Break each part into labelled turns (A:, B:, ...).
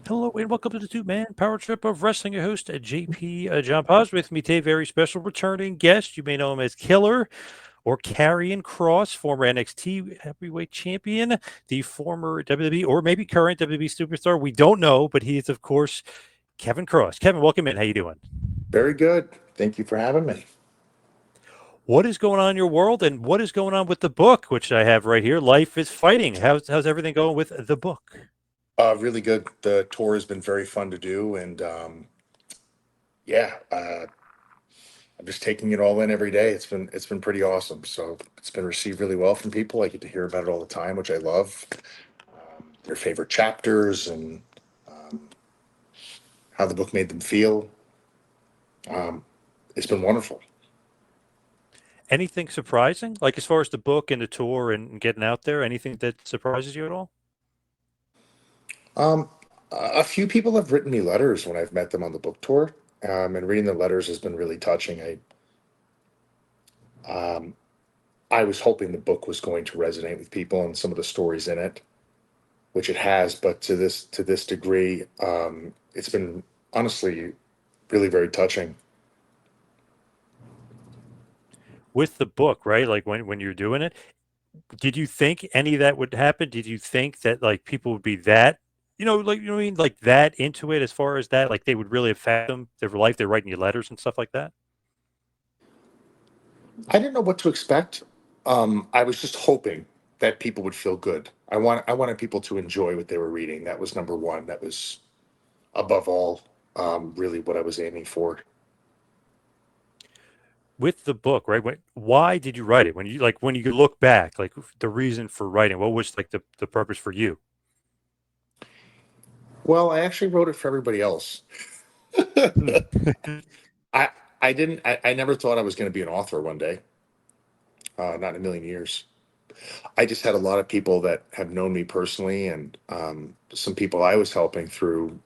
A: Hello and welcome to the two-man power trip of wrestling. Your host, JP John Paz. With me today, very special returning guest. You may know him as Killer or Karrion Kross, former NXT heavyweight champion, the former WWE or maybe current WWE superstar. We don't know, but he is, of course, Kevin Kross. Kevin, welcome in. How you doing?
B: Very good. Thank you for having me.
A: What is going on in your world, and what is going on with the book, which I have right here? Life is Fighting. How's everything going with the book?
B: Really good. The tour has been very fun to do, and yeah, I'm just taking it all in every day. It's been pretty awesome. So it's been received really well from people. I get to hear about it all the time, which I love. Their favorite chapters and um, how the book made them feel. Um, it's been wonderful.
A: Anything surprising, like as far as the book and the tour and getting out there? Anything that surprises you at all?
B: Um, a few people have written me letters when I've met them on the book tour, and reading the letters has been really touching. Um, I was hoping the book was going to resonate with people and some of the stories in it, which it has, but to this degree, it's been honestly really very touching.
A: With the book, right? Like when you're doing it, did you think any of that would happen? Did you think that like people would be that, like you know what I mean, like that into it as far as that, like they would really affect them, their life, they're writing you letters and stuff like that?
B: I didn't know what to expect. I was just hoping that people would feel good. I wanted people to enjoy what they were reading. That was number one. That was above all, really what I was aiming for.
A: With the book, right? Why did you write it? When you look back, like the reason for writing, what was like the purpose for you?
B: Well, I actually wrote it for everybody else.
A: Hmm.
B: I I didn't. I never thought I was going to be an author one day. Not in a million years. I just had a lot of people that have known me personally, and some people I was helping through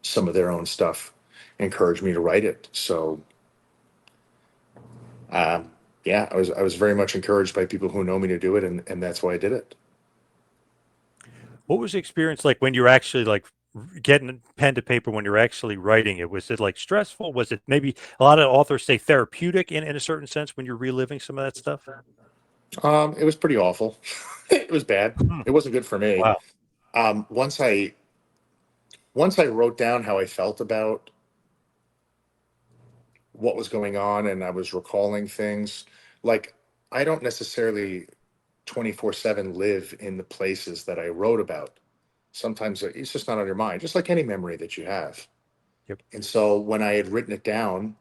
B: some of their own stuff encouraged me to write it. So, yeah, I was very much encouraged by people who know me to do it, and that's why I did it.
A: What was the experience like when you're actually like getting pen to paper when you're actually writing it? Was it like stressful? Was it maybe a lot of authors say therapeutic in a certain sense when you're reliving some of that stuff?
B: It was pretty awful. It was bad.
A: Hmm.
B: It wasn't good for me.
A: Wow.
B: Once I wrote down how I felt about what was going on, and I was recalling things, like I don't necessarily 24/7 live in the places that I wrote about. Sometimes it's just not on your mind, just like any memory that you have.
A: Yep.
B: And so when I had written it down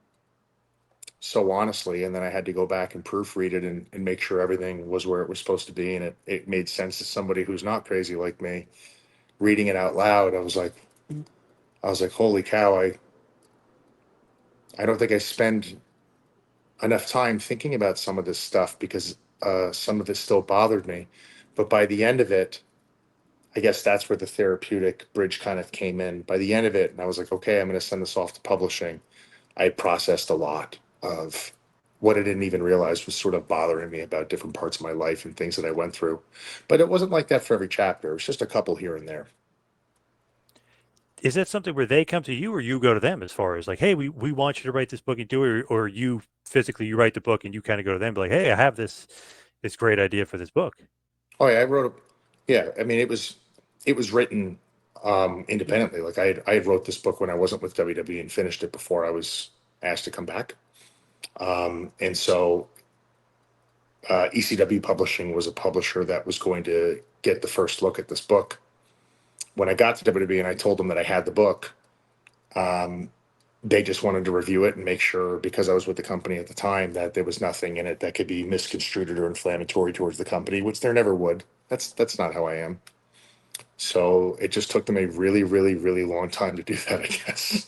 B: so honestly, and then I had to go back and proofread it and make sure everything was where it was supposed to be, and it made sense to somebody who's not crazy like me, reading it out loud, I was like, holy cow, I don't think I spend enough time thinking about some of this stuff because some of it still bothered me. But by the end of it, I guess that's where the therapeutic bridge kind of came in. By the end of it, and I was like, okay, I'm going to send this off to publishing. I processed a lot of what I didn't even realize was sort of bothering me about different parts of my life and things that I went through. But it wasn't like that for every chapter. It was just a couple here and there.
A: Is that something where they come to you or you go to them as far as like, hey, we want you to write this book and do it, or you physically you write the book and you kind of go to them and be like, hey, I have this great idea for this book.
B: Oh yeah, I wrote a, yeah, I mean it was written independently. Like I had wrote this book when I wasn't with WWE and finished it before I was asked to come back. And so ECW Publishing was a publisher that was going to get the first look at this book. When I got to WWE and I told them that I had the book, um, they just wanted to review it and make sure, because I was with the company at the time, that there was nothing in it that could be misconstrued or inflammatory towards the company, which there never would. That's not how I am. So it just took them a really, really, really long time to do that, I guess.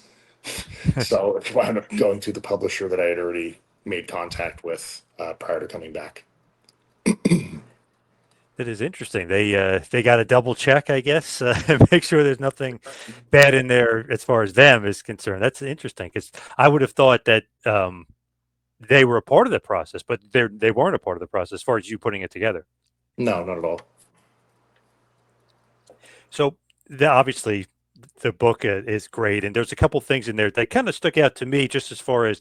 B: So it wound up going to the publisher that I had already made contact with prior to coming back.
A: That is interesting. They got to double check, I guess, make sure there's nothing bad in there as far as them is concerned. That's interesting because I would have thought that they were a part of the process, but they weren't a part of the process as far as you putting it together.
B: No, not at all.
A: So obviously the book is great, and there's a couple things in there that kind of stuck out to me, just as far as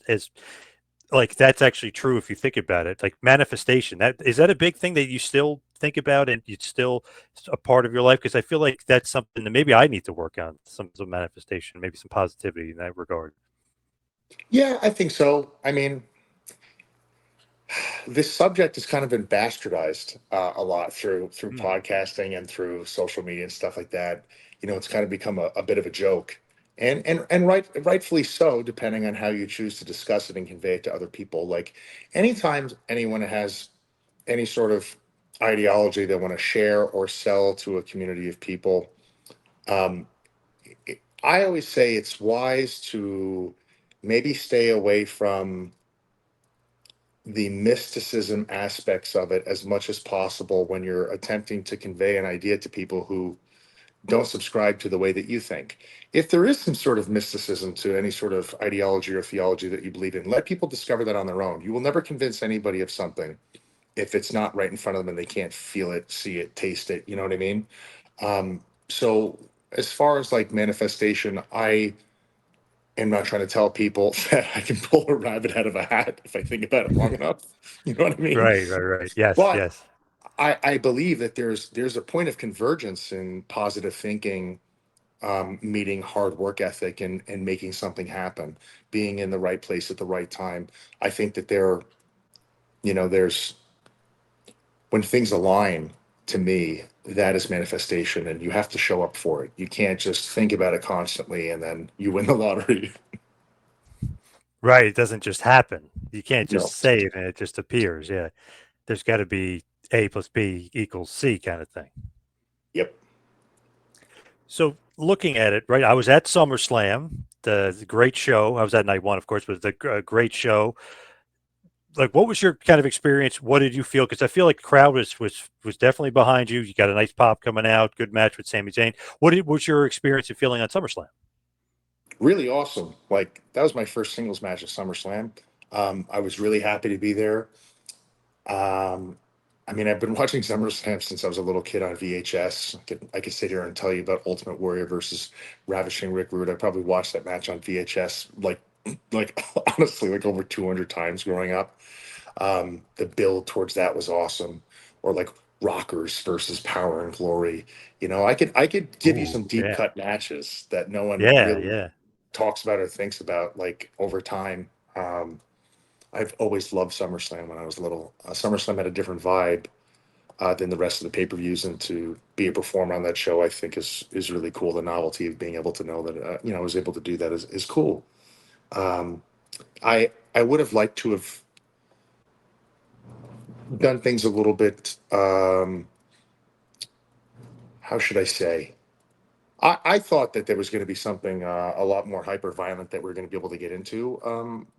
A: like that's actually true if you think about it. Like manifestation, that is that a big thing that you still think about and it's still a part of your life? Because I feel like that's something that maybe I need to work on, some manifestation, maybe some positivity in that regard.
B: Yeah, I think so. I mean, this subject has kind of been bastardized a lot through
A: Hmm.
B: podcasting and through social media and stuff like that. It's kind of become a bit of a joke, and rightfully so, depending on how you choose to discuss it and convey it to other people. Like anytime anyone has any sort of ideology they want to share or sell to a community of people, um, I always say it's wise to maybe stay away from the mysticism aspects of it as much as possible when you're attempting to convey an idea to people who don't subscribe to the way that you think. If there is some sort of mysticism to any sort of ideology or theology that you believe in, let people discover that on their own. You will never convince anybody of something if it's not right in front of them and they can't feel it, see it, taste it. You know what I mean? So, as far as like manifestation, I am not trying to tell people that I can pull a rabbit out of a hat if I think about it long enough. You know what I mean?
A: Right, right, right. Yes,
B: But
A: yes.
B: I believe that there's a point of convergence in positive thinking, meeting hard work ethic, and making something happen, being in the right place at the right time. I think that there's when things align, to me, that is manifestation, and you have to show up for it. You can't just think about it constantly and then you win the lottery.
A: Right. It doesn't just happen. You can't just
B: No.
A: say it and it just appears. Yeah. There's got to be A plus B equals C kind of thing.
B: Yep.
A: So looking at it, right, I was at SummerSlam, the great show. I was at night one, of course, but the great show. Like, what was your kind of experience? What did you feel? Because I feel like the crowd was definitely behind you. You got a nice pop coming out. Good match with Sami Zayn. Was your experience and feeling on SummerSlam?
B: Really awesome. Like that was my first singles match at SummerSlam. I was really happy to be there. Um, I mean, I've been watching SummerSlam since I was a little kid on VHS. I could sit here and tell you about Ultimate Warrior versus Ravishing Rick Rude. I probably watched that match on VHS like honestly like over 200 times growing up. The build towards that was awesome. Or like Rockers versus Power and Glory. I could give you
A: Ooh,
B: some deep
A: yeah,
B: cut matches that no one
A: yeah,
B: really
A: yeah.
B: talks about or thinks about like over time. I've always loved SummerSlam when I was little. SummerSlam had a different vibe than the rest of the pay-per-views, and to be a performer on that show, I think is really cool. The novelty of being able to know that I was able to do that is cool. Um, I would have liked to have done things a little bit. How should I say? I thought that there was going to be something a lot more hyper violent that we are going to be able to get into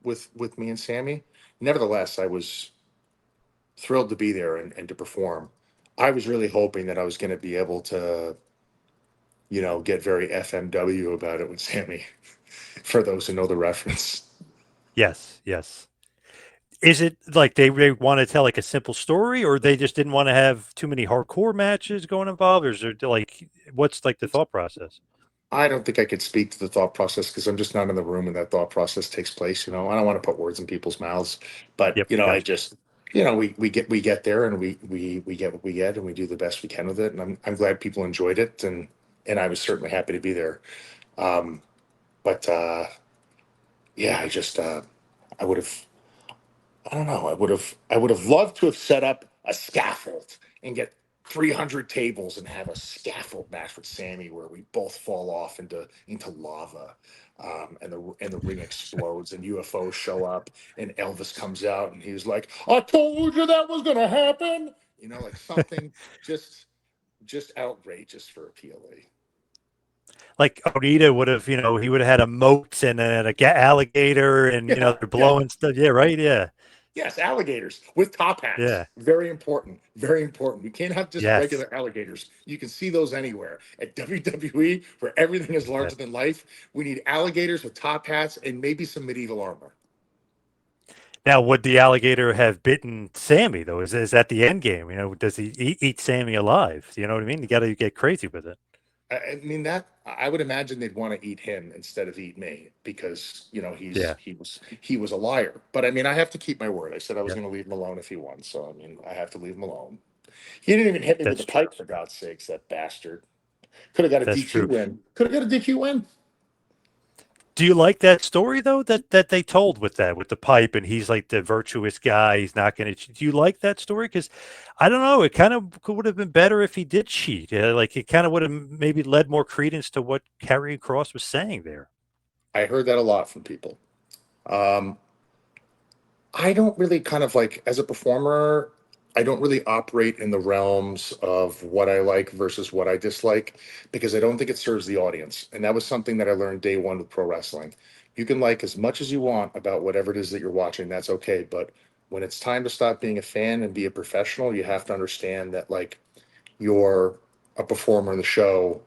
B: with me and Sammy. Nevertheless, I was thrilled to be there and to perform. I was really hoping that I was going to be able to, get very FMW about it with Sammy, for those who know the reference.
A: Yes, yes. Is it like they want to tell like a simple story, or they just didn't want to have too many hardcore matches going involved, or is there like what's like the thought process?
B: I don't think I could speak to the thought process because I'm just not in the room when that thought process takes place. I don't want to put words in people's mouths, but
A: Yep,
B: I
A: gotcha.
B: just, we get there and we get what we get and we do the best we can with it. And I'm glad people enjoyed it, and I was certainly happy to be there. Um, but yeah, I would have I don't know. I would have loved to have set up a scaffold and get 300 tables and have a scaffold match with Sammy where we both fall off into lava, and the ring explodes and UFOs show up and Elvis comes out and he's like, "I told you that was gonna happen." Like something just outrageous for a PLA.
A: Like Onita would have, he would have had a moat and a alligator, and
B: Yeah,
A: they're
B: yeah.
A: blowing stuff. Yeah, right. Yeah,
B: Yes, alligators with top hats.
A: yeah,
B: Very important. Very important. We can't have just
A: yes,
B: regular alligators. You can see those anywhere. At WWE, where everything is
A: yeah.
B: larger than life, we need alligators with top hats and maybe some medieval armor.
A: Now, would the alligator have bitten Sammy though? Is that the end game? Does he eat Sammy alive? You know what I mean? You got to get crazy with it.
B: I mean that I would imagine they'd want to eat him instead of eat me because
A: Yeah.
B: he was a liar. But I mean I have to keep my word. I said I was
A: Yeah.
B: going to leave him alone if he won. So I mean I have to leave him alone. He didn't even hit me with the
A: That's true.
B: pipe for God's sakes. That bastard could have got a
A: That's
B: DQ
A: true.
B: win. Could have got a DQ win.
A: Do you like that story though that they told with that with the pipe and he's like the virtuous guy? He's not going to. Do you like that story? Because I don't know. It kind of would have been better if he did cheat. Like it kind of would have maybe led more credence to what Karrion Kross was saying there.
B: I heard that a lot from people. Um, I don't really kind of like as a performer, I don't really operate in the realms of what I like versus what I dislike because I don't think it serves the audience. And that was something that I learned day one with pro wrestling. You can like as much as you want about whatever it is that you're watching, that's okay. But when it's time to stop being a fan and be a professional, you have to understand that like you're a performer in the show,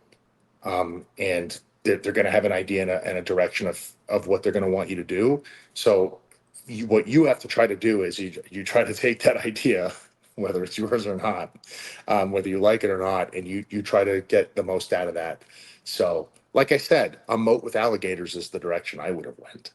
B: and they're going to have an idea and a direction of what they're going to want you to do. So what you have to try to do is you try to take that idea, whether it's yours or not, whether you like it or not, and you try to get the most out of that. So, like I said, a moat with alligators is the direction I would have went.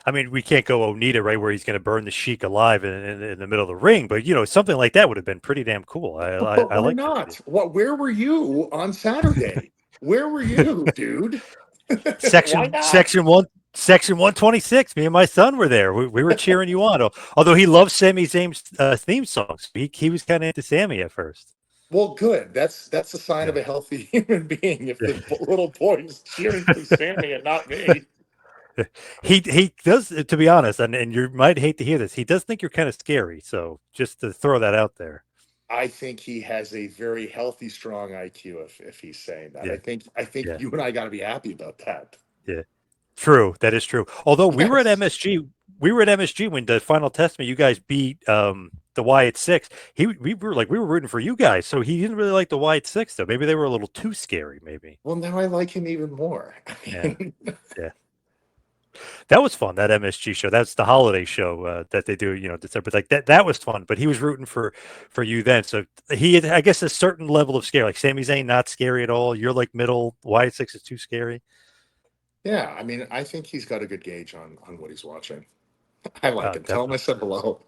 A: I mean, we can't go Onita right where he's going to burn the Sheik alive in the middle of the ring, but something like that would have been pretty damn cool.
B: But
A: I
B: why
A: like that
B: not?
A: idea.
B: What? Where were you on Saturday? Where were you, dude? Why not?
A: Section 126. Me and my son were there. We were cheering you on. Although he loves Sami Zayn's theme songs, he was kind of into Sammy at first.
B: Well, good. That's a sign of
A: Yeah.
B: a healthy human being. If
A: Yeah.
B: the little boy is cheering for Sammy and not me,
A: He does, to be honest, and you might hate to hear this. He does think you're kind of scary. So just to throw that out there.
B: I think he has a very healthy, strong IQ. If he's saying that,
A: Yeah.
B: I think
A: Yeah.
B: you and I got to be happy about that.
A: Yeah. True. That is true. Although
B: Yes.
A: We were at MSG when the final testament you guys beat the Wyatt Six. We were rooting for you guys. So he didn't really like the Wyatt Six though. Maybe they were a little too scary. Maybe.
B: Well, now I like him even more. I
A: Yeah.
B: mean,
A: Yeah. That was fun. That MSG show. That's the holiday show that they do. December. Like that was fun. But he was rooting for you then. So he had, I guess, a certain level of scare. Like Sami Zayn, not scary at all. You're like middle. Wyatt Six is too scary.
B: yeah. I mean, I think he's got a good gauge on what he's watching. I like him. Tell him I
A: Definitely.
B: said hello.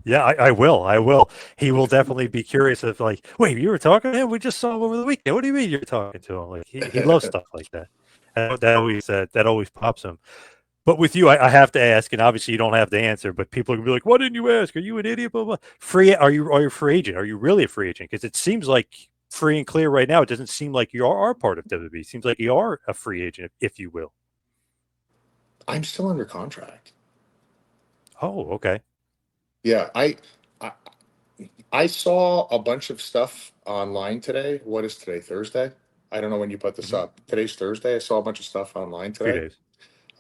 A: Yeah, I will. I will. He will definitely be curious of like, wait, you were talking to him? We just saw him over the weekend. What do you mean you're talking to him? Like he loves stuff like that. And that always pops him. But with you, I have to ask, and obviously you don't have to answer, but people are gonna be like, why didn't you ask? Are you an idiot? Blah, blah. Are you a free agent? Are you really a free agent? Because it seems like free and clear right now. It doesn't seem like you are part of WWE. It seems like you are a free agent, if you will.
B: I'm still under contract.
A: Oh, okay.
B: Yeah, I I saw a bunch of stuff online today. What is today? Thursday? I don't know when you put this
A: Hmm.
B: up. Today's Thursday. I saw a bunch of stuff online
A: Few
B: today.
A: days.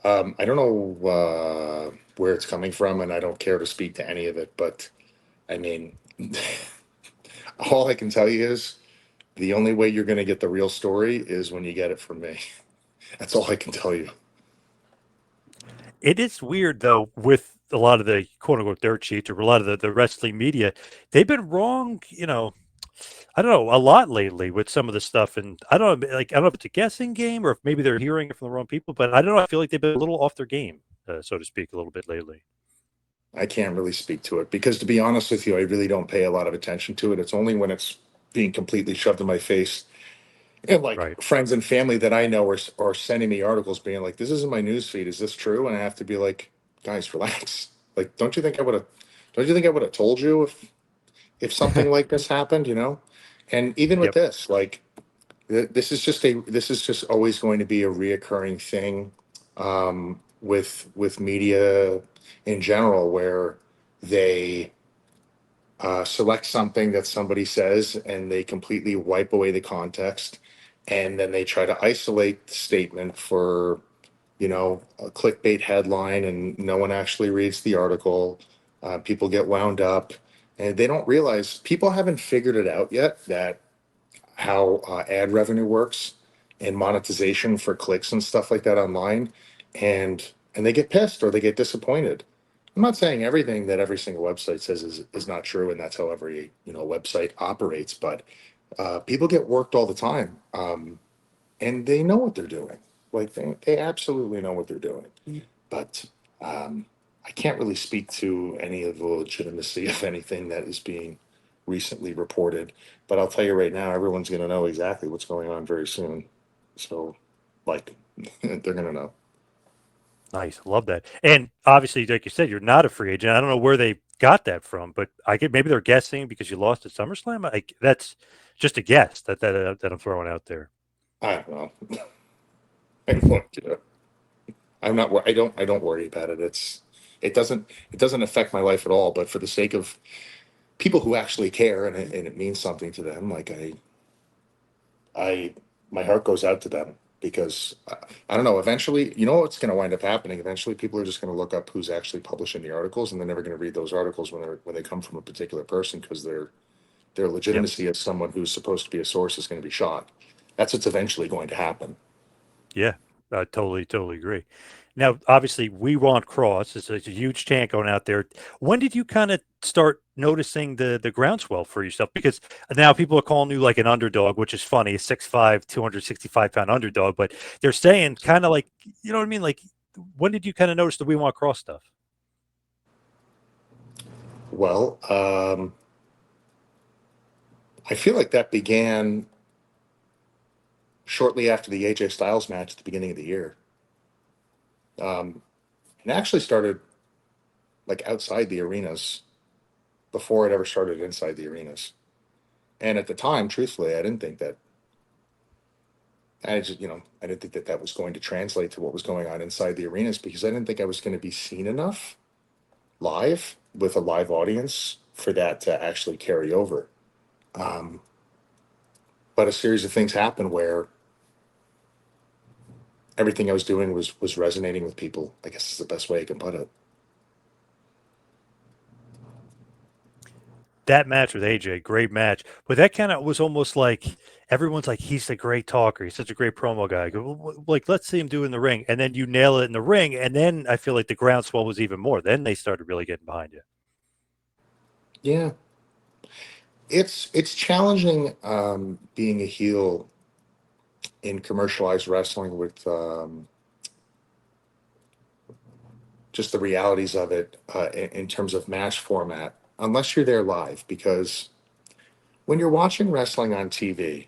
B: I don't know where it's coming from, and I don't care to speak to any of it. But I mean, all I can tell you is the only way you're going to get the real story is when you get it from me. That's all I can tell you.
A: It is weird though with a lot of the quote unquote dirt sheets or a lot of the wrestling media. They've been wrong, I don't know, a lot lately with some of the stuff. And I don't know if it's a guessing game or if maybe they're hearing it from the wrong people, but I don't know. I feel like they've been a little off their game, so to speak, a little bit lately.
B: I can't really speak to it because, to be honest with you, I really don't pay a lot of attention to it. It's only when it's being completely shoved in my face. And
A: Right.
B: like friends and family that I know are sending me articles being like, "This isn't my news feed. Is this true?" And I have to be like, "Guys, relax. Like, don't you think I would have told you if something like this happened? You know?" And even with
A: Yep.
B: this, like, this is just always going to be a reoccurring thing, with media in general, where they select something that somebody says and they completely wipe away the context, and then they try to isolate the statement for a clickbait headline, and no one actually reads the article. People get wound up, and they don't realize people haven't figured it out yet that how ad revenue works and monetization for clicks and stuff like that online, and they get pissed or they get disappointed. I'm not saying everything that every single website says is not true, and that's how every website operates. But People get worked all the time, and they know what they're doing. Like they absolutely know what they're doing. But um, I can't really speak to any of the legitimacy of anything that is being recently reported. But I'll tell you right now, everyone's going to know exactly what's going on very soon. So, like, they're going to know.
A: Nice, love that. And obviously, like you said, you're not a free agent. I don't know where they got that from, but I get maybe they're guessing because you lost at SummerSlam. That's just a guess that I'm throwing out there.
B: I don't know. I don't want to. I'm not. I don't. I don't worry about it. It doesn't. It doesn't affect my life at all. But for the sake of people who actually care and it means something to them, like I, my heart goes out to them because I don't know. Eventually, you know what's going to wind up happening. Eventually, people are just going to look up who's actually publishing the articles, and they're never going to read those articles when they come from a particular person because their
A: Yep.
B: legitimacy as someone who's supposed to be a source is going to be shot. That's what's eventually going to happen.
A: Yeah. I totally agree. Now, obviously, we want Cross. It's a huge chant going out there. When did you kind of start noticing the groundswell for yourself? Because now people are calling you like an underdog, which is funny, a 6'5", 265-pound underdog. But they're saying kind of like, you know what I mean? Like, when did you kind of notice the we want Cross stuff?
B: Well, I feel like that began shortly after the AJ Styles match at the beginning of the year. And actually started like outside the arenas before it ever started inside the arenas. And at the time, truthfully, I didn't think that. I just, I didn't think that that was going to translate to what was going on inside the arenas because I didn't think I was going to be seen enough live with a live audience for that to actually carry over. Um, but a series of things happened where everything I was doing was resonating with people. I guess is the best way I can put it.
A: That match with AJ, great match. But that kind of was almost like everyone's like, he's a great talker. He's such a great promo guy. I go, "Well, like, let's see him do it in the ring. And then you nail it in the ring. And then I feel like the groundswell was even more. Then they started really getting behind you.
B: Yeah, it's challenging being a heel in commercialized wrestling with just the realities of it in terms of match format, unless you're there live. Because when you're watching wrestling on TV,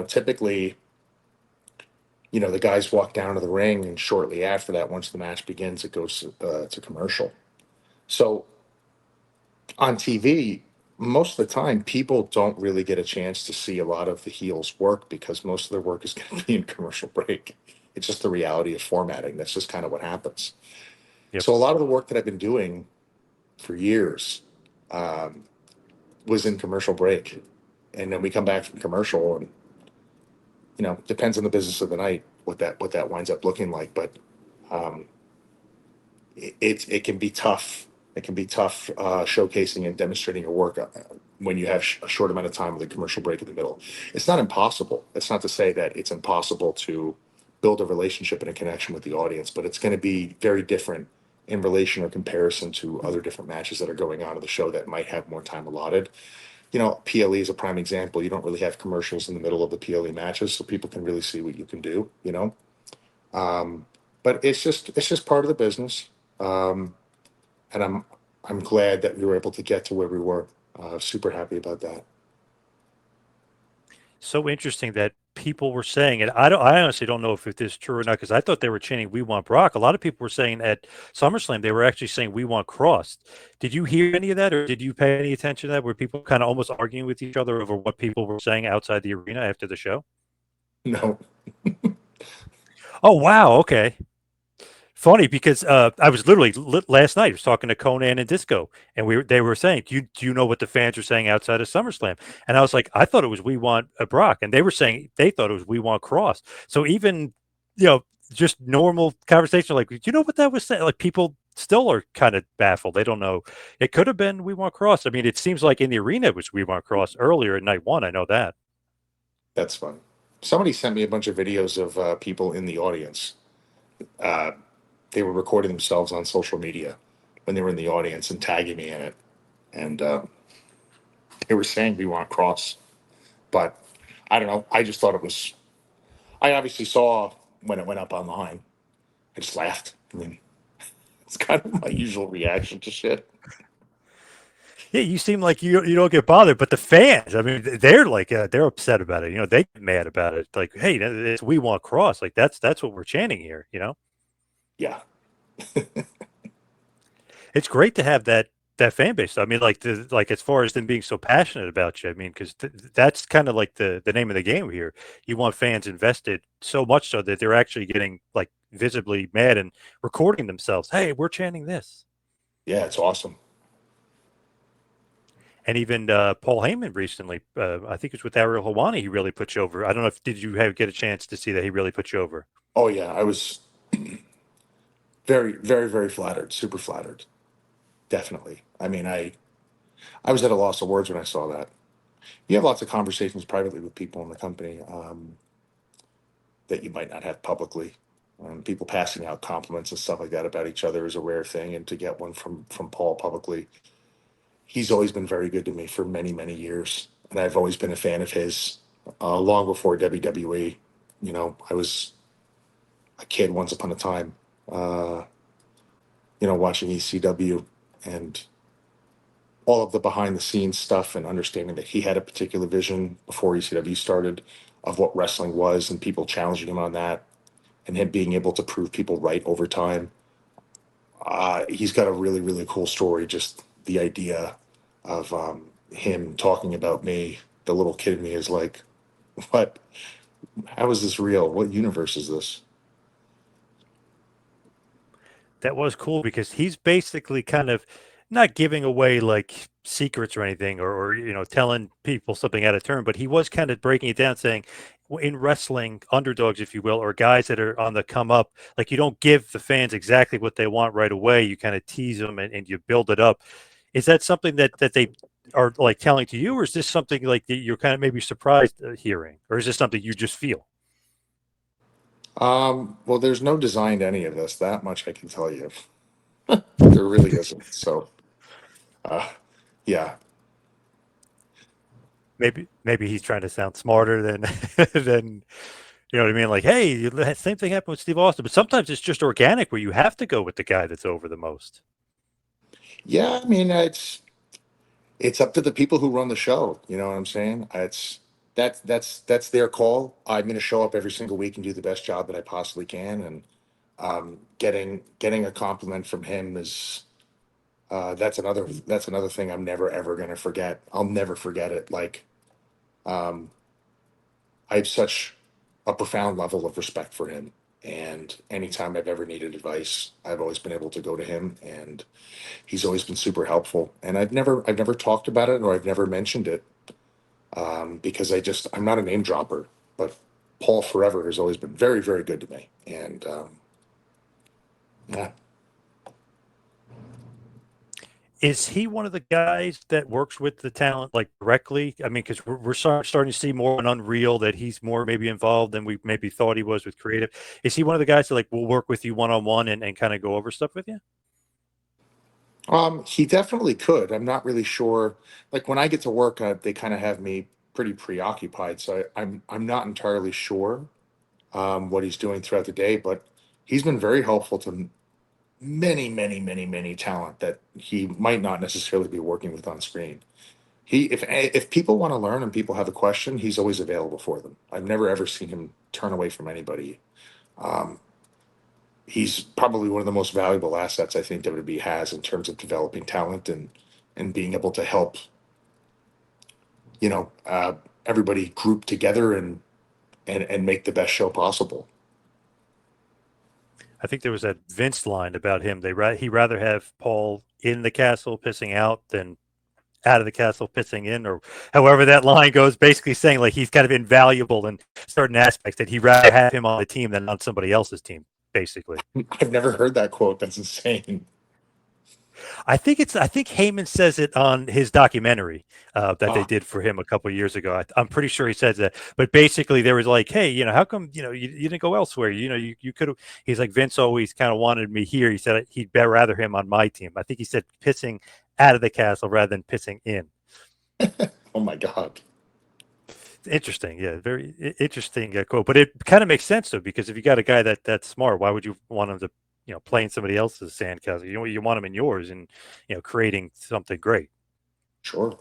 B: typically, the guys walk down to the ring, and shortly after that, once the match begins, it goes to commercial. So on TV, most of the time, people don't really get a chance to see a lot of the heels work because most of their work is going to be in commercial break. It's just the reality of formatting. That's just kind of what happens.
A: Yep.
B: So a lot of the work that I've been doing for years um, was in commercial break, and then we come back from commercial, and depends on the business of the night what that winds up looking like. But um, it can be tough. It can be tough showcasing and demonstrating your work when you have a short amount of time with a commercial break in the middle. It's not impossible. It's not to say that it's impossible to build a relationship and a connection with the audience, but it's going to be very different in relation or comparison to other different matches that are going on in the show that might have more time allotted. PLE is a prime example. You don't really have commercials in the middle of the PLE matches, so people can really see what you can do. Um, but it's just part of the business. Um, and I'm glad that we were able to get to where we were. Super happy about that.
A: So interesting that people were saying it. I honestly don't know if it is true or not because I thought they were chanting "We want Brock." A lot of people were saying at SummerSlam they were actually saying "We want Cross." Did you hear any of that, or did you pay any attention to that? Were people kind of almost arguing with each other over what people were saying outside the arena after the show?
B: No,
A: Oh wow, okay. Funny because I was literally last night. I was talking to Conan and Disco, and they were saying, "Do you know what the fans are saying outside of SummerSlam?" And I was like, "I thought it was We Want a Brock," and they were saying they thought it was We Want Cross. So even just normal conversation, like, "Do you know what that was saying?" Like people still are kind of baffled. They don't know. It could have been We Want Cross. I mean, it seems like in the arena it was We Want Cross earlier in night one. I know that.
B: that's fun. Somebody sent me a bunch of videos of people in the audience. Uh, they were recording themselves on social media when they were in the audience and tagging me in it. And they were saying, "We want Cross." But I don't know. I just thought it was. I obviously saw when it went up online. I just laughed. I mean, it's kind of my usual reaction to shit.
A: Yeah, you seem like you don't get bothered, but the fans, I mean, they're like they're upset about it. They get mad about it. Like, hey, we want Cross. Like that's what we're chanting here.
B: Yeah,
A: It's great to have that fan base. I mean, like as far as them being so passionate about you. I mean, because that's kind of like the name of the game here. You want fans invested so much so that they're actually getting like visibly mad and recording themselves. Hey, we're chanting this.
B: yeah, it's awesome.
A: And even Paul Heyman recently, I think it was with Ariel Hawani, he really put you over. I don't know if did you get a chance to see that he really put you over.
B: Oh yeah, I was very, very, very flattered. Super flattered. Definitely. I mean, I was at a loss of words when I saw that. You have lots of conversations privately with people in the company that you might not have publicly. People passing out compliments and stuff like that about each other is a rare thing, and to get one from Paul publicly, he's always been very good to me for many many years, and I've always been a fan of his long before WWE. I was a kid once upon a time, uh, watching ECW and all of the behind the scenes stuff and understanding that he had a particular vision before ECW started of what wrestling was and people challenging him on that and him being able to prove people right over time. He's got a really, really cool story. Just the idea of him talking about me, the little kid in me is like, what? How is this real? What universe is this?
A: That was cool because he's basically kind of not giving away like secrets or anything or telling people something out of turn, but he was kind of breaking it down saying in wrestling, underdogs, if you will, or guys that are on the come up, like you don't give the fans exactly what they want right away. You kind of tease them and you build it up. Is that something that they are like telling to you, or is this something like that you're kind of maybe surprised hearing, or is this something you just feel?
B: Well, there's no design to any of this. That much I can tell you. There really isn't. So, uh, yeah.
A: Maybe he's trying to sound smarter than than you know what I mean. Like, hey, the same thing happened with Steve Austin, but sometimes it's just organic where you have to go with the guy that's over the most.
B: Yeah, I mean, it's up to the people who run the show. You know what I'm saying? That's their call. I'm going to show up every single week and do the best job that I possibly can. And getting a compliment from him is that's another thing I'm never ever going to forget. I'll never forget it. Like um, I have such a profound level of respect for him. And anytime I've ever needed advice, I've always been able to go to him, and he's always been super helpful. And I've never talked about it or I've never mentioned it because I'm not a name dropper, but Paul Forever has always been very, very good to me. And yeah,
A: Is he one of the guys that works with the talent like directly? I mean, because we're starting to see more on Unreal that he's more maybe involved than we maybe thought he was with creative. Is he one of the guys that like will work with you one on one and kind of go over stuff with you?
B: he definitely could. I'm not really sure. Like when I get to work, they kind of have me pretty preoccupied, so I'm not entirely sure what he's doing throughout the day. But he's been very helpful to many, many, many, many talent that he might not necessarily be working with on screen. If people want to learn and people have a question, he's always available for them. I've never ever seen him turn away from anybody. Um, he's probably one of the most valuable assets I think WWE has in terms of developing talent and being able to help you know uh, everybody group together and make the best show possible.
A: I think there was that Vince line about him. He rather have Paul in the castle pissing out than out of the castle pissing in, or however that line goes. Basically saying like he's kind of invaluable in certain aspects that he'd rather have him on the team than on somebody else's team. Basically,
B: I've never heard that quote. That's insane.
A: I think Heyman says it on his documentary that they
B: Ah,
A: did for him a couple of years ago. I'm pretty sure he says that. But basically, there was like, hey, how come you didn't go elsewhere? You could have. He's like Vince always kind of wanted me here. He said he'd rather him on my team. I think he said pissing out of the castle rather than pissing in.
B: oh my god.
A: Interesting. Yeah, very interesting quote. But it kind of makes sense though, because if you got a guy that's smart, why would you want him to, play in somebody else's sandcastle? You want him in yours and creating something great.
B: Sure.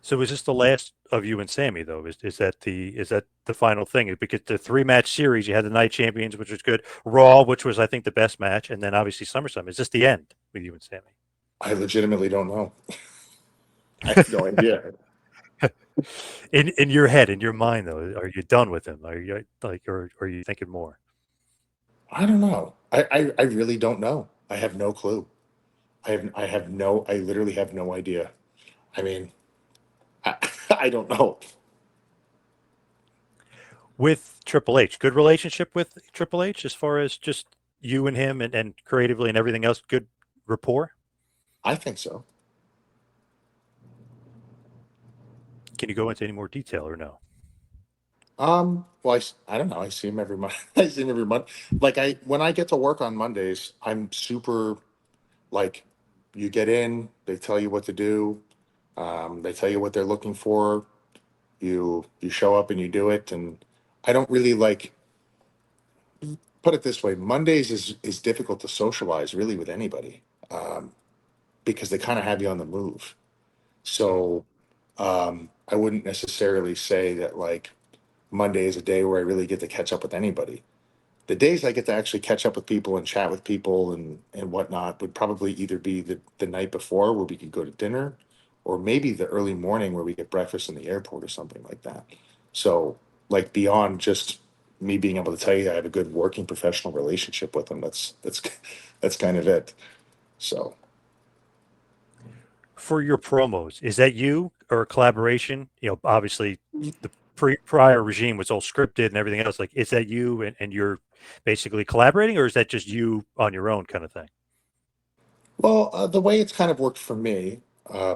A: So is this the last of you and Sammy though? Is that the final thing? Because the 3 match series, you had the night champions, which was good, Raw, which was I think the best match, and then obviously SummerSlam. Is this the end with you and Sammy?
B: I legitimately don't know. I have no idea.
A: In your head, in your mind though, are you done with him? Are you like, or are you thinking more?
B: I don't know. I really don't know. I have no clue. I literally have no idea. I mean, I, I don't know.
A: With Triple H, good relationship with Triple H as far as just you and him and creatively and everything else, good rapport.
B: I think so.
A: Can you go into any more detail or no?
B: Well, I don't know. I see him every month. I see him every month. Like when I get to work on Mondays, I'm super like, you get in, they tell you what to do, they tell you what they're looking for. You show up and you do it, and I don't really like, put it this way. Mondays is difficult to socialize really with anybody, um, because they kind of have you on the move. So I wouldn't necessarily say that like Monday is a day where I really get to catch up with anybody. The days I get to actually catch up with people and chat with people and whatnot would probably either be the night before where we could go to dinner, or maybe the early morning where we get breakfast in the airport or something like that. So, like beyond just me being able to tell you I have a good working professional relationship with them, that's kind of it. So,
A: For your promos, is that you or a collaboration? Obviously the prior regime was all scripted and everything else. Like, is that you and you're basically collaborating, or is that just you on your own kind of thing?
B: well, the way it's kind of worked for me,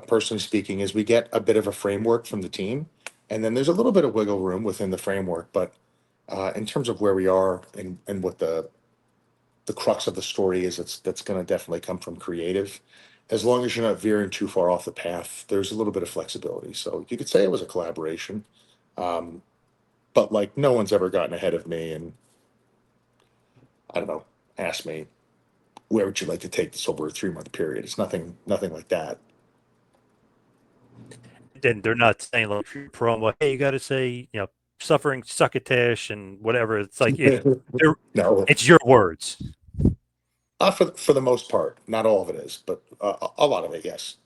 B: personally speaking, is we get a bit of a framework from the team, and then there's a little bit of wiggle room within the framework. But in terms of where we are and what the crux of the story is, that's going to definitely come from creative. As long as you're not veering too far off the path, there's a little bit of flexibility. So you could say it was a collaboration, um, but like no one's ever gotten ahead of me and I don't know, asked me where would you like to take this over a 3 month period. It's nothing like that.
A: And they're not saying like for your promo, hey, you got to say, suffering succotash and whatever. It's like they're,
B: No,
A: it's your words.
B: for the most part, not all of it is, but a lot of it, yes.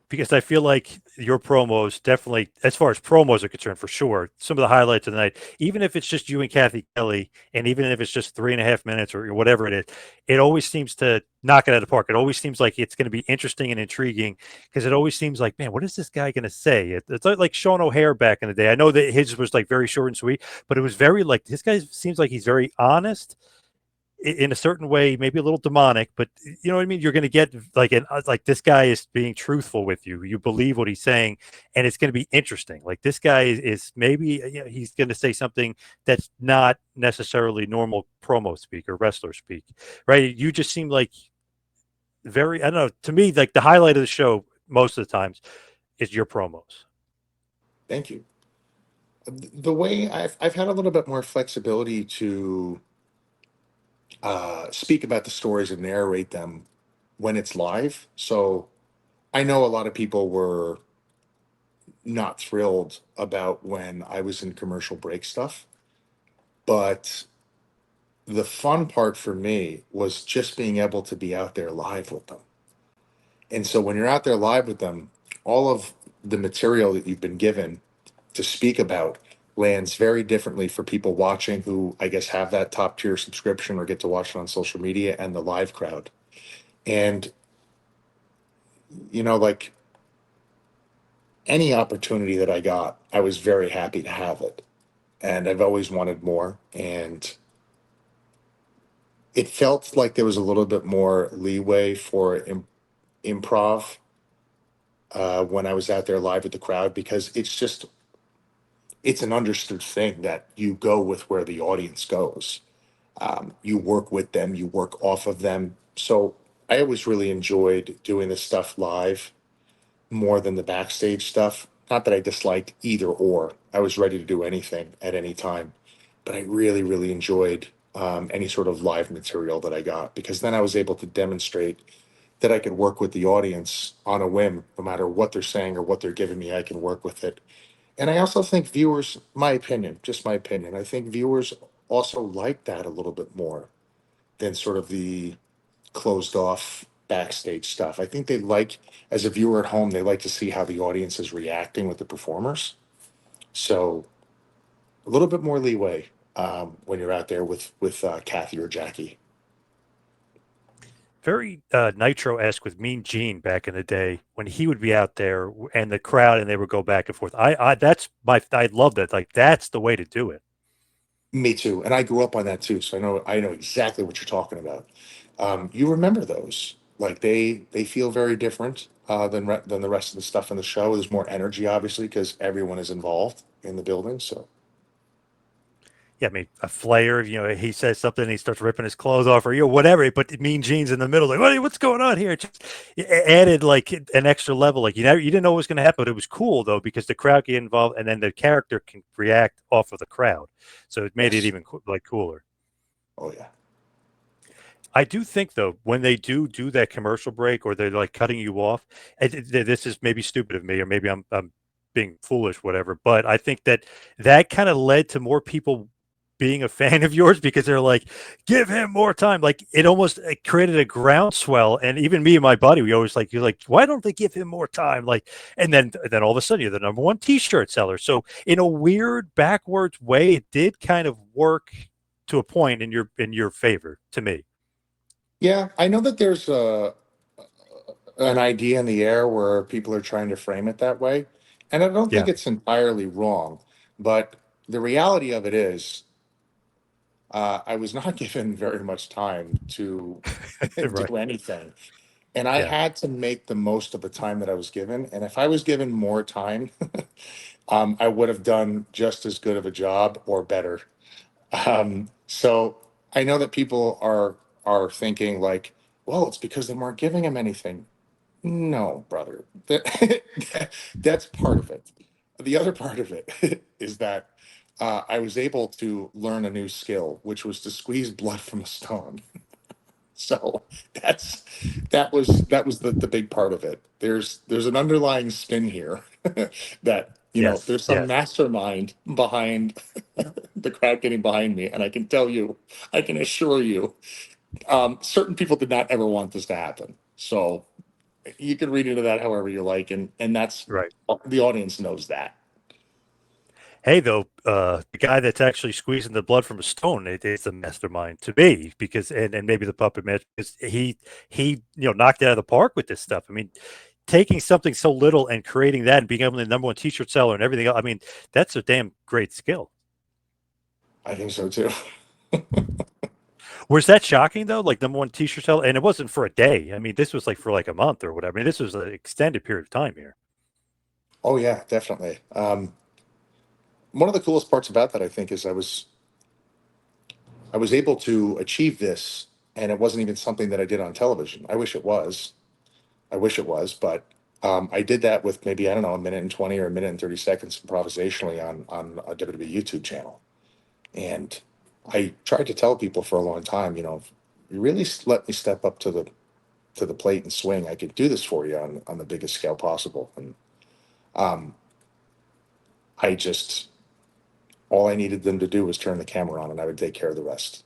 A: Because I feel like your promos definitely, as far as promos are concerned, for sure, some of the highlights of the night, even if it's just you and Kathy Kelly, and even if it's just 3.5 minutes or whatever it is, it always seems to knock it out of the park. It always seems like it's going to be interesting and intriguing because it always seems like, man, what is this guy going to say? It's like Sean O'Hare back in the day. I know that his was like very short and sweet, but it was very like this guy seems like he's very honest in a certain way, maybe a little demonic, but you know what I mean. You're going to get like this guy is being truthful with you. You believe what he's saying, and it's going to be interesting. Like this guy is maybe he's going to say something that's not necessarily normal promo speak or wrestler speak, right? You just seem like very I don't know. To me, like the highlight of the show most of the times is your promos.
B: Thank you. The way I've had a little bit more flexibility to speak about the stories and narrate them when it's live. So I know a lot of people were not thrilled about when I was in commercial break stuff, but the fun part for me was just being able to be out there live with them. And so when you're out there live with them, all of the material that you've been given to speak about lands very differently for people watching who I guess have that top tier subscription or get to watch it on social media and the live crowd. And like any opportunity that I got, I was very happy to have it. And I've always wanted more. And it felt like there was a little bit more leeway for improv when I was out there live with the crowd, because it's an understood thing that you go with where the audience goes. You work with them, you work off of them. So I always really enjoyed doing this stuff live more than the backstage stuff. not that I disliked either or. I was ready to do anything at any time, but I really, really enjoyed any sort of live material that I got because then I was able to demonstrate that I could work with the audience on a whim, no matter what they're saying or what they're giving me. I can work with it, and I also think viewers, my opinion, just my opinion, I think viewers also like that a little bit more than sort of the closed off backstage stuff. I think they like, as a viewer at home, they like to see how the audience is reacting with the performers. So a little bit more leeway when you're out there with Kathy or Jackie.
A: Very Nitro-esque with Mean Gene back in the day when he would be out there and the crowd and they would go back and forth. I love that. Like that's the way to do it.
B: Me too, and I grew up on that too, so I know exactly what you're talking about. You remember those? Like they feel very different than the rest of the stuff in the show. There's more energy, obviously, because everyone is involved in the building. So
A: Yeah, I mean, a Flair, he says something and he starts ripping his clothes off or, whatever. He put Mean Gene's in the middle. Like, what's going on here? It just added like an extra level. Like, you didn't know what was going to happen, but it was cool though, because the crowd get involved and then the character can react off of the crowd. So it made it
B: yes,
A: even like cooler.
B: oh yeah,
A: I do think though, when they do that commercial break or they're like cutting you off, this is maybe stupid of me, or maybe I'm being foolish, whatever. But I think that kind of led to more people being a fan of yours because they're like, give him more time. Like it created a groundswell, and even me and my buddy, we always like, you're like, why don't they give him more time? Like, and then all of a sudden you're the number one T-shirt seller. So in a weird backwards way, it did kind of work to a point in your favor to me.
B: yeah. I know that there's an idea in the air where people are trying to frame it that way, and I don't think
A: Yeah.
B: it's entirely wrong. But the reality of it is, I was not given very much time to
A: Right.
B: do anything. And I
A: Yeah.
B: had to make the most of the time that I was given. And if I was given more time, I would have done just as good of a job or better. So I know that people are thinking like, well, it's because they weren't giving him anything. No, brother. That's part of it. The other part of it is that I was able to learn a new skill, which was to squeeze blood from a stone. So that's that was the big part of it. There's an underlying spin here that
A: Yes.
B: there's some
A: Yes.
B: mastermind behind the crowd getting behind me, and I can tell you, I can assure you, certain people did not ever want this to happen. So you can read into that however you like, and that's
A: Right.
B: the audience knows that.
A: Hey, though, the guy that's actually squeezing the blood from a stone, it's a mastermind to me because, and maybe the puppet match, because he knocked it out of the park with this stuff. I mean, taking something so little and creating that and being able to the number one T-shirt seller and everything else. I mean, that's a damn great skill.
B: I think so too.
A: Was that shocking though? Like number one T-shirt seller, and it wasn't for a day. I mean, this was like for like a month or whatever. I mean, this was an extended period of time here.
B: Oh yeah, definitely. One of the coolest parts about that, I think, is I was able to achieve this, and it wasn't even something that I did on television. I wish it was. I wish it was, but I did that with maybe, I don't know, a minute and 20 or a minute and 30 seconds improvisationally on a WWE YouTube channel. And I tried to tell people for a long time, if you really let me step up to the plate and swing, I could do this for you on the biggest scale possible. And um, I just all I needed them to do was turn the camera on, and I would take care of the rest.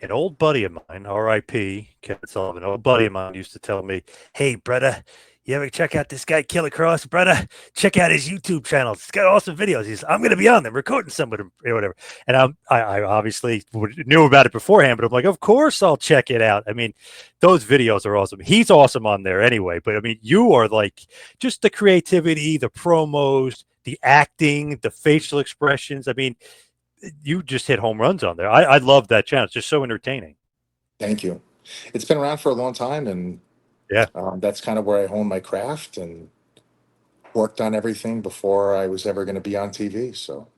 A: An old buddy of mine, R.I.P. Kevin Sullivan, an old buddy of mine used to tell me, "Hey, brother, you ever check out this guy, Killer Cross, brother? Check out his YouTube channel. It's got awesome videos. I'm going to be on them, recording some of them, or whatever." And I obviously knew about it beforehand, but I'm like, of course I'll check it out. I mean, those videos are awesome. He's awesome on there anyway. But I mean, you are like just the creativity, the promos, the acting, the facial expressions. I mean, you just hit home runs on there. I love that channel. It's just so entertaining.
B: Thank you. It's been around for a long time, and
A: Yeah.
B: that's kind of where I honed my craft and worked on everything before I was ever going to be on TV. So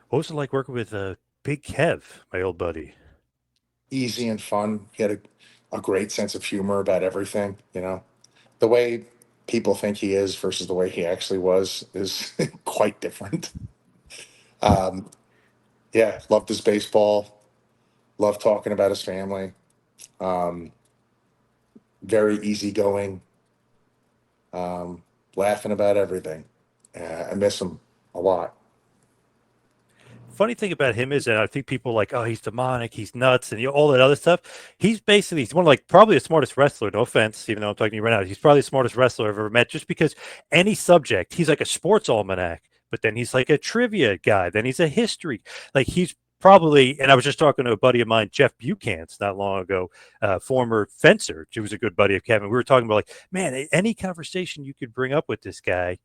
A: What was it like working with Big Kev, my old buddy?
B: easy and fun. He had a great sense of humor about everything. The way. people think he is versus the way he actually was is quite different. Um, yeah, loved his baseball, loved talking about his family. Um, very easygoing, um, laughing about everything. I miss him a lot.
A: Funny thing about him is that I think people are like, oh, he's demonic, he's nuts, and all that other stuff. He's one of like probably the smartest wrestler. No offense, even though I'm talking to you right now, he's probably the smartest wrestler I've ever met. Just because any subject, he's like a sports almanac, but then he's like a trivia guy, then he's a history. Like he's probably, and I was just talking to a buddy of mine, Jeff Buchan's, not long ago, former fencer, who was a good buddy of Kevin. We were talking about like, man, any conversation you could bring up with this guy,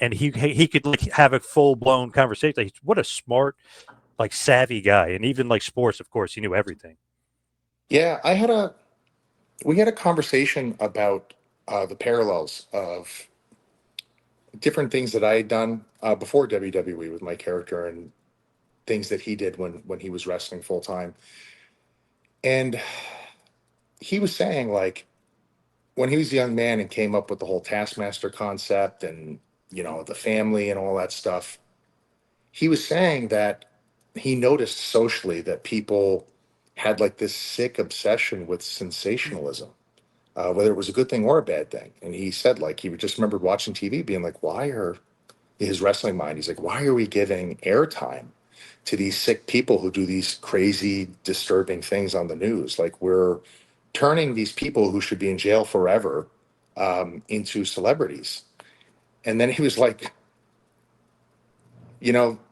A: and he could like have a full blown conversation. Like, what a smart, like savvy guy, and even like sports, of course, he knew everything.
B: Yeah, we had a conversation about the parallels of different things that I had done before WWE with my character and things that he did when he was wrestling full time. And he was saying like when he was a young man and came up with the whole Taskmaster concept and the family and all that stuff, he was saying that he noticed socially that people had like this sick obsession with sensationalism, whether it was a good thing or a bad thing. And he said like he just remembered watching TV being like, why are his wrestling mind? He's like, why are we giving airtime to these sick people who do these crazy, disturbing things on the news? Like we're turning these people who should be in jail forever into celebrities. And then he was like,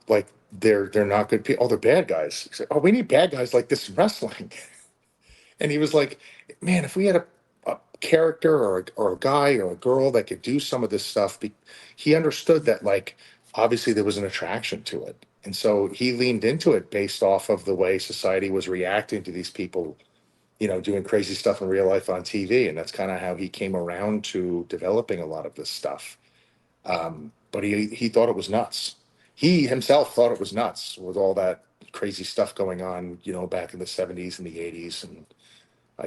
B: like they're not good people. Oh, they're bad guys. He's like, oh, we need bad guys like this in wrestling. And he was like, man, if we had a character or a guy or a girl that could do some of this stuff, he understood that like obviously there was an attraction to it. And so he leaned into it based off of the way society was reacting to these people, doing crazy stuff in real life on TV. And that's kind of how he came around to developing a lot of this stuff. But he thought it was nuts. He himself thought it was nuts with all that crazy stuff going on, back in the 70s and the 80s. And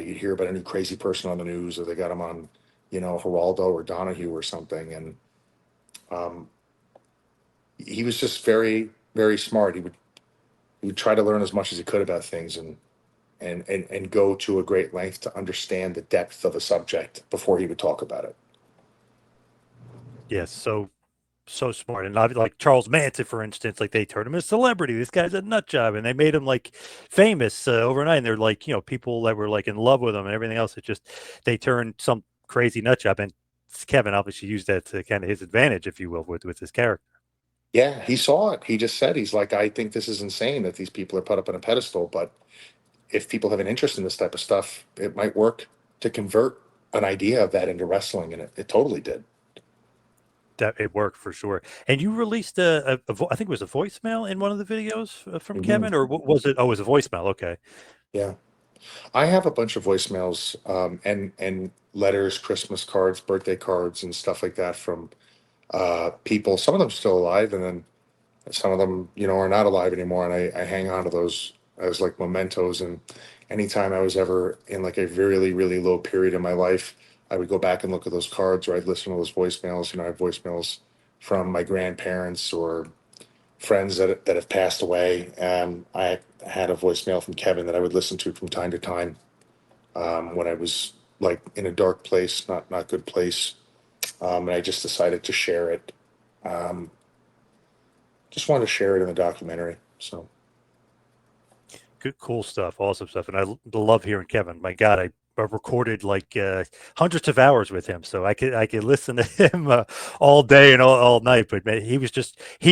B: you'd hear about a new crazy person on the news, or they got him on, Geraldo or Donahue or something. And um, he was just very, very smart. He would try to learn as much as he could about things and go to a great length to understand the depth of a subject before he would talk about it.
A: Yes, so smart. And like Charles Manson, for instance, like they turned him a celebrity. This guy's a nut job, and they made him like famous overnight. And they're like, people that were like in love with him and everything else. It just they turned some crazy nut job, and Kevin obviously used that to kind of his advantage, if you will, with his character.
B: Yeah, he saw it. He just said, he's like, I think this is insane that these people are put up on a pedestal, but if people have an interest in this type of stuff, it might work to convert an idea of that into wrestling, and it totally did.
A: That it worked for sure. And you released I think it was a voicemail in one of the videos from
B: Hmm.
A: Kevin, or was it? Oh, it was a voicemail. Okay.
B: Yeah, I have a bunch of voicemails and letters, Christmas cards, birthday cards, and stuff like that from people. Some of them still alive, and then some of them, are not alive anymore. And I hang on to those as like mementos. And anytime I was ever in like a really, really low period in my life, I would go back and look at those cards, or I'd listen to those voicemails. I have voicemails from my grandparents or friends that have passed away. I had a voicemail from Kevin that I would listen to from time to time when I was like in a dark place, not good place, and I just decided to share it. Um, just wanted to share it in the documentary. So
A: Good, cool stuff, awesome stuff, and love hearing Kevin. My God, I recorded like hundreds of hours with him, so I could listen to him all day and all night. But man, he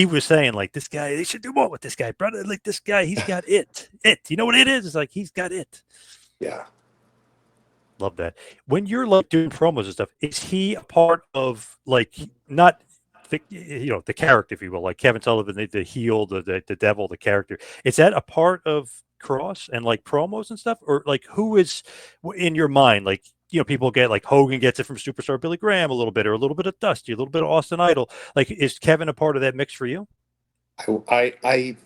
A: was saying like this guy, they should do more with this guy, brother. Like this guy, he's got it. You know what it is? It's like he's got it.
B: yeah,
A: Love that. When you're like doing promos and stuff, is he a part of like not the character, if you will, like Kevin Sullivan, the heel, the devil, the character? Is that a part of Cross and like promos and stuff, or like who is in your mind? Like people get like Hogan gets it from Superstar Billy Graham a little bit, or a little bit of Dusty, a little bit of Austin Idol. Like, is Kevin a part of that mix for you?
B: I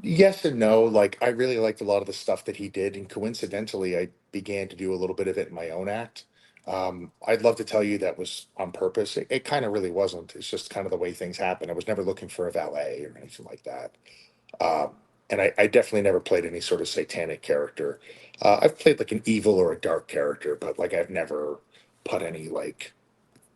B: yes and no. Like I really liked a lot of the stuff that he did, and coincidentally, I began to do a little bit of it in my own act. I'd love to tell you that was on purpose. It kind of really wasn't. It's just kind of the way things happen. I was never looking for a valet or anything like that. Um, and I definitely never played any sort of satanic character. I've played like an evil or a dark character, but like I've never put any like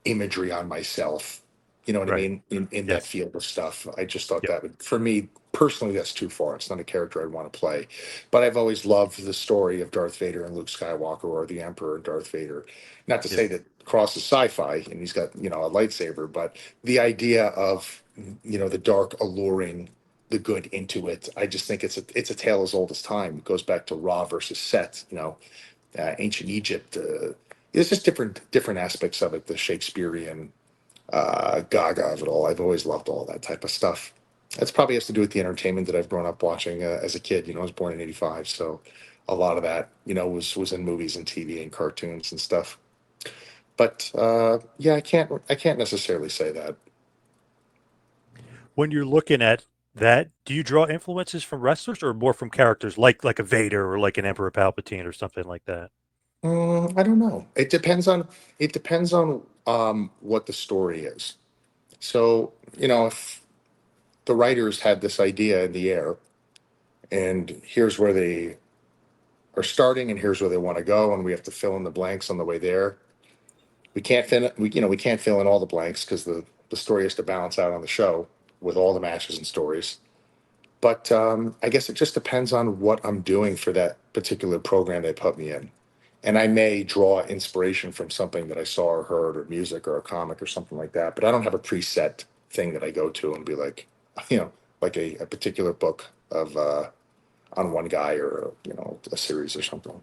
B: imagery on myself. You know what I
A: Right.
B: mean? In that
A: Yes.
B: field of stuff. I just thought
A: Yep.
B: that would, for me personally, that's too far. It's not a character I'd want to play. But I've always loved the story of Darth Vader and Luke Skywalker, or the Emperor and Darth Vader. Not to
A: Yep.
B: say that Cross is sci-fi and he's got, a lightsaber, but the idea of, the dark alluring the good into it. I just think it's a tale as old as time. It goes back to Ra versus Set, ancient Egypt. There's just different aspects of it, the Shakespearean gaga of it all. I've always loved all that type of stuff. That's probably has to do with the entertainment that I've grown up watching as a kid. I was born in '85, so a lot of that, was in movies and TV and cartoons and stuff. But yeah, I can't necessarily say that.
A: When you're looking at that, do you draw influences from wrestlers or more from characters like a Vader or like an Emperor Palpatine or something like that?
B: I don't know. It depends on what the story is. So if the writers had this idea in the air, and here's where they are starting, and here's where they want to go, and we have to fill in the blanks on the way there. We can't fill in all the blanks because the story has to balance out on the show with all the matches and stories. But I guess it just depends on what I'm doing for that particular program they put me in. And I may draw inspiration from something that I saw or heard, or music, or a comic, or something like that. But I don't have a preset thing that I go to and be like, like a particular book of on one guy, or a series or something.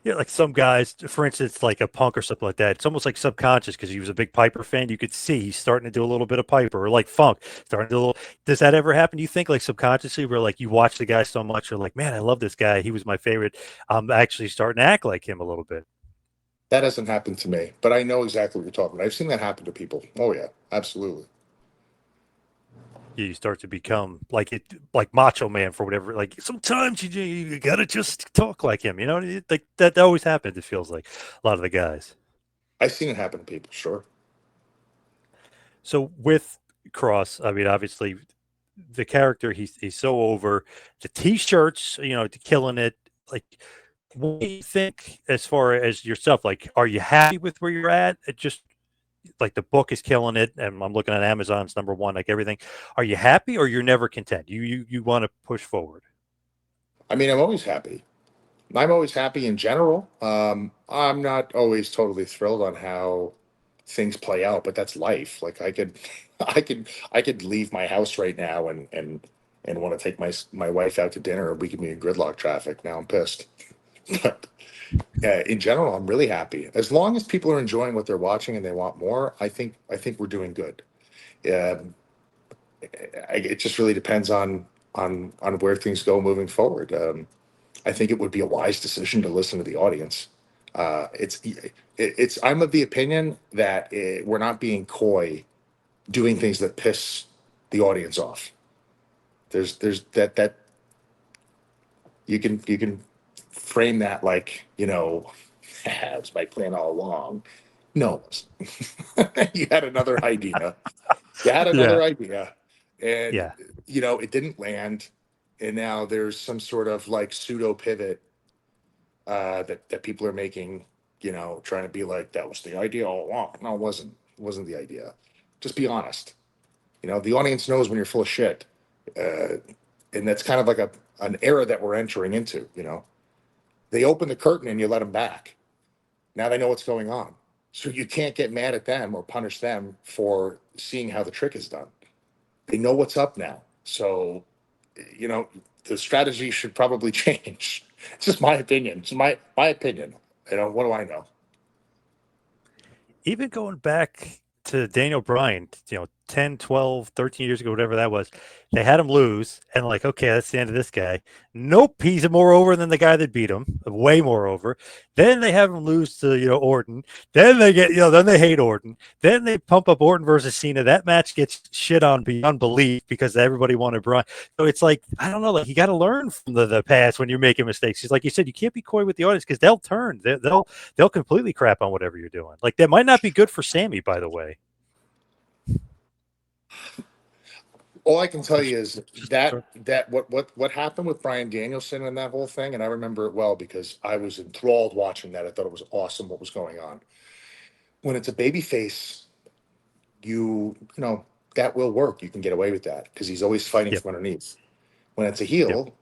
A: Yeah, like some guys, for instance, like a Punk or something like that. It's almost like subconscious because he was a big Piper fan. You could see he's starting to do a little bit of Piper, or like Funk starting to do a little. Does that ever happen? Do you think like subconsciously, where like you watch the guy so much, you're like, man, I love this guy. He was my favorite. I'm actually starting to act like him a little bit.
B: That hasn't happened to me, but I know exactly what you're talking about. I've seen that happen to people. Oh yeah, absolutely.
A: You start to become like it, like Macho Man for whatever. Like sometimes you gotta just talk like him. Like that always happens. It feels like a lot of the guys.
B: I've seen it happen to people. Sure.
A: So with Cross, I mean, obviously the character he's so over. The t-shirts, killing it. Like, what do you think as far as yourself? Like, are you happy with where you're at? It just like the book is killing it, and I'm looking at Amazon's number one, like everything. Are you happy, or you're never content? You want to push forward?
B: I mean, I'm always happy. I'm always happy in general. I'm not always totally thrilled on how things play out, but that's life. Like I could, I could leave my house right now and want to take my wife out to dinner. We could be in gridlock traffic. Now I'm pissed. But in general, I'm really happy. As long as people are enjoying what they're watching and they want more, I think we're doing good. Um, it just really depends on where things go moving forward. I think it would be a wise decision to listen to the audience. It's. I'm of the opinion that we're not being coy, doing things that piss the audience off. There's that you can frame that like it was my plan all along. No, it wasn't. You had another idea. You had
A: Yeah,
B: another idea, and
A: yeah.
B: it didn't land, and now there's some sort of like pseudo pivot that people are making, trying to be like that was the idea all along. No, it wasn't. It wasn't the idea. Just be honest. The audience knows when you're full of shit, uh, and that's kind of like an era that we're entering into. They open the curtain and you let them back. Now they know what's going on, so you can't get mad at them or punish them for seeing how the trick is done. They know what's up now, so you know the strategy should probably change. It's just my opinion. It's my opinion. What do I know?
A: Even going back to Daniel Bryan, 10, 12, 13 years ago, whatever that was, they had him lose and like, okay, that's the end of this guy. Nope, he's more over than the guy that beat him, way more over. Then they have him lose to, Orton. Then they get, then they hate Orton. Then they pump up Orton versus Cena. That match gets shit on beyond belief because everybody wanted Brian. So it's like, I don't know, like you got to learn from the past when you're making mistakes. It's like you said, you can't be coy with the audience because they'll turn. They'll completely crap on whatever you're doing. Like that might not be good for Sammy, by the way.
B: All I can tell you is that what happened with Bryan Danielson and that whole thing, and I remember it well because I was enthralled watching that. I thought it was awesome what was going on. When it's a baby face, you know that will work. You can get away with that because he's always fighting
A: Yep.
B: from underneath. When it's a
A: Yep.
B: heel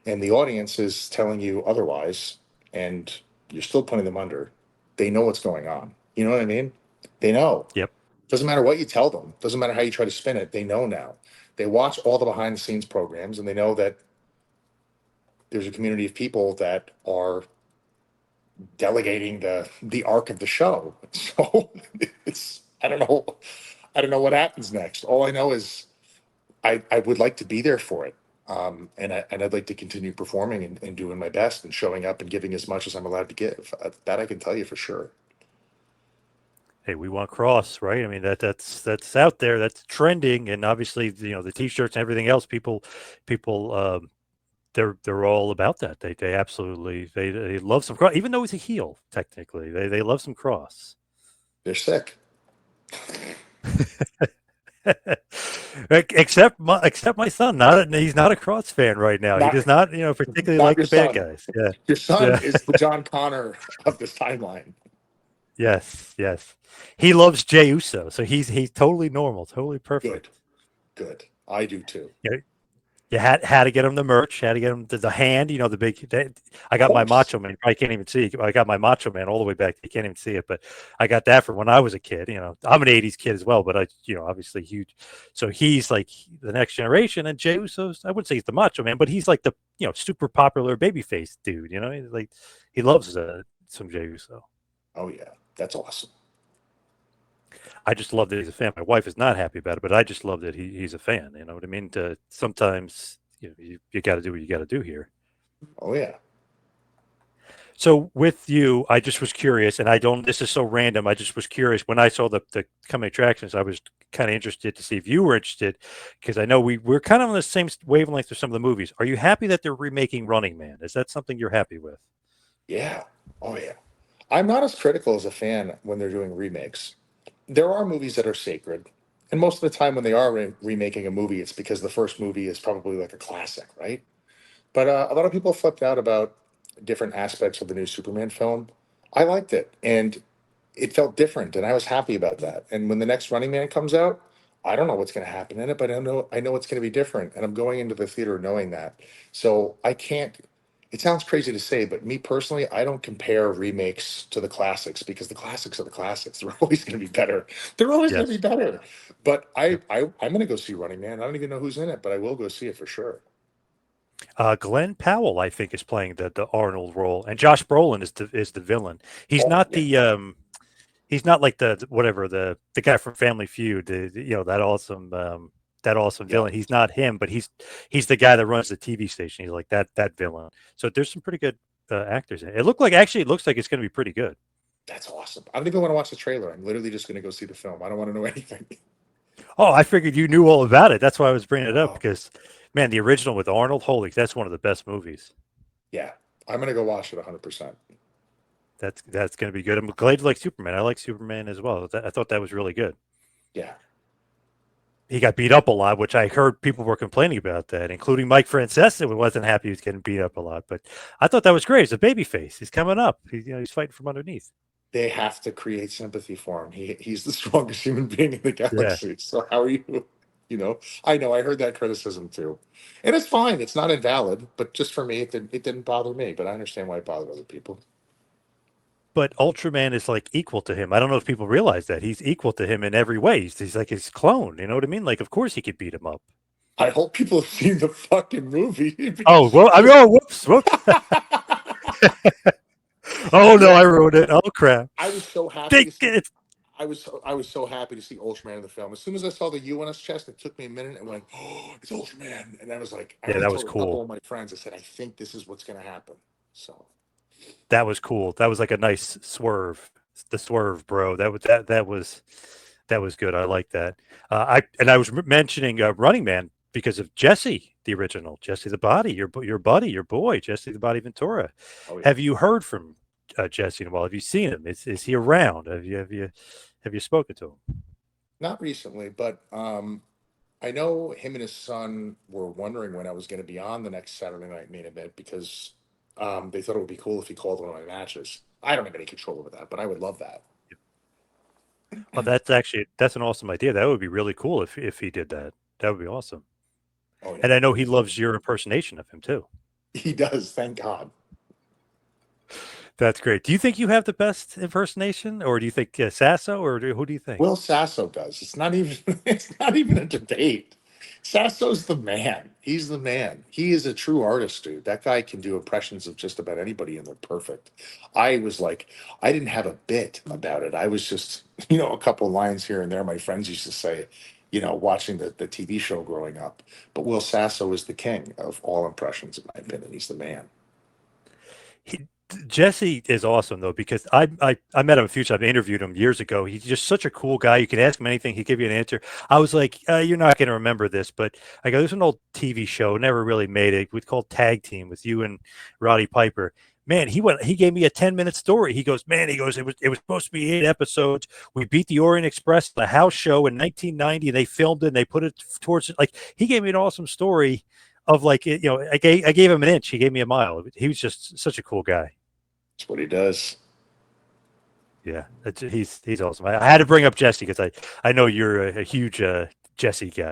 B: and the audience is telling you otherwise, and you're still putting them under, they know what's going on. You know what I mean? They know.
A: Yep.
B: Doesn't matter what you tell them. Doesn't matter how you try to spin it. They know now. They watch all the behind the scenes programs and they know that there's a community of people that are delegating the arc of the show. So it's I don't know what happens next. All I know is I would like to be there for it. And I'd like to continue performing and doing my best and showing up and giving as much as I'm allowed to give. That I can tell you for sure.
A: Hey, we want Cross, right? I mean that's out there, that's trending, and obviously the T-shirts and everything else. People, they're all about that. They absolutely they love some Cross, even though he's a heel. Technically, they love some Cross.
B: They're sick.
A: Except my son. He's not a Cross fan right now. He
B: Not
A: does not particularly
B: not
A: like
B: your
A: the bad
B: son.
A: guys. Yeah,
B: Your son
A: yeah.
B: is the John Connor of this timeline.
A: Yes, yes. He loves Jey Uso, so he's totally normal, totally perfect.
B: Good. I do too.
A: You had to get him the merch, had to get him the hand, the big. I got my
B: Course.
A: Macho Man. I can't even see. I got my Macho Man all the way back. You can't even see it, but I got that from when I was a kid. I'm an '80s kid as well, but obviously huge. So he's like the next generation, and Jey Uso's. I wouldn't say he's the Macho Man, but he's like the super popular babyface dude. He's like he loves some Jey Uso.
B: Oh yeah, that's awesome.
A: I just love that he's a fan. My wife is not happy about it, but I just love that he's a fan. You know what I mean? Sometimes you got to do what you got to do here.
B: Oh yeah.
A: So with you, I just was curious, and I don't. This is so random. I just was curious when I saw the coming attractions. I was kind of interested to see if you were interested, because I know we're kind of on the same wavelength of some of the movies. Are you happy that they're remaking Running Man? Is that something you're happy with?
B: Yeah. Oh yeah. I'm not as critical as a fan when they're doing remakes. There are movies that are sacred, and most of the time when they are remaking a movie, it's because the first movie is probably like a classic, right? But a lot of people flipped out about different aspects of the new Superman film. I liked it, and it felt different, and I was happy about that. And when the next Running Man comes out, I don't know what's going to happen in it, but I know it's going to be different, and I'm going into the theater knowing that. So I can't. It sounds crazy to say, but me personally, I don't compare remakes to the classics because the classics are the classics. They're always going to be better. They're always going to be
A: Yes.
B: better. But
A: Yep.
B: I'm going to go see Running Man. I don't even know who's in it, but I will go see it for sure.
A: Glenn Powell, I think, is playing the Arnold role, and Josh Brolin is the villain. He's
B: Oh
A: not
B: yeah,
A: he's not like whatever the guy from Family Feud, that awesome
B: yeah.
A: villain. He's not him, but he's the guy that runs the TV station. He's like that villain. So there's some pretty good actors in it. It looks like it's going to be pretty good.
B: That's awesome. I don't even want to watch the trailer. I'm literally just going to go see the film. I don't want to know anything.
A: Oh, I figured you knew all about it. That's why I was bringing it up
B: Oh,
A: because, man, the original with Arnold, holy, that's one of the best movies.
B: yeah. I'm going to go watch it 100%.
A: That's going to be good. I'm glad you like Superman. I like Superman as well. I thought that was really good.
B: Yeah.
A: He got beat up a lot, which I heard people were complaining about that, including Mike Francesa, who wasn't happy he was getting beat up a lot. But I thought that was great. He's a baby face. He's coming up. He's fighting from underneath.
B: They have to create sympathy for him. He's the strongest human being in the
A: Yeah.
B: galaxy. So how are you? I know. I heard that criticism too, and it's fine. It's not invalid, but just for me, it didn't bother me. But I understand why it bothered other people.
A: But Ultraman is like equal to him. I don't know if people realize that he's equal to him in every way. He's like his clone. You know what I mean? Like, of course he could beat him up.
B: I hope people have seen the fucking movie.
A: Oh well, I mean, oh whoops. Oh no,
B: Yeah,
A: I wrote it. Oh crap.
B: I was so happy
A: Think
B: to see.
A: it's
B: I was so happy to see Ultraman in the film. As soon as I saw the U on his chest, it took me a minute and went, "Oh, it's Ultraman!" And I was like, I
A: Yeah,
B: already
A: that was
B: told a couple
A: cool.
B: of my friends. I said, I think this is what's going to happen. So
A: That was cool. That was like a nice swerve. The swerve, bro. That was good. I like that. I was mentioning Running Man because of Jesse, the original Jesse the Body, your buddy, your boy, Jesse the Body Ventura.
B: oh yeah.
A: Have you heard from Jesse in a while? Have you seen him? Is he around? Have you spoken to him?
B: Not recently, but I know him and his son were wondering when I was going to be on the next Saturday Night Main Event because they thought it would be cool if he called one of my matches. I don't have any control over that, but I would love that.
A: Well, that's an awesome idea. That would be really cool if he did that. That would be awesome.
B: Oh
A: And
B: yeah,
A: I know he loves your impersonation of him too.
B: he does. Thank God.
A: That's great. Do you think you have the best impersonation, or do you think Sasso, or who do you think?
B: Will Sasso does. It's not even. It's not even a debate. Sasso's the man. He's the man. He is a true artist, dude. That guy can do impressions of just about anybody, and they're perfect. I was like, I didn't have a bit about it. I was just, a couple lines here and there. My friends used to say, watching the TV show growing up. But Will Sasso is the king of all impressions, in my opinion. He's the man.
A: He, Jesse is awesome though because I met him a few times. I interviewed him years ago. He's just such a cool guy. You can ask him anything, he'd give you an answer. I was like, you're not going to remember this, but I go, there's an old TV show, never really made it. We called Tag Team with you and Roddy Piper. Man, he gave me a 10-minute story. He goes, man, it was supposed to be 8 episodes. We beat the Orient Express, the house show in 1990. They filmed it and they put it towards it. Like he gave me an awesome story of like I gave him an inch, he gave me a mile. He was just such a cool guy.
B: That's what he does.
A: Yeah, he's awesome. I had to bring up Jesse because I know you're a huge Jesse guy.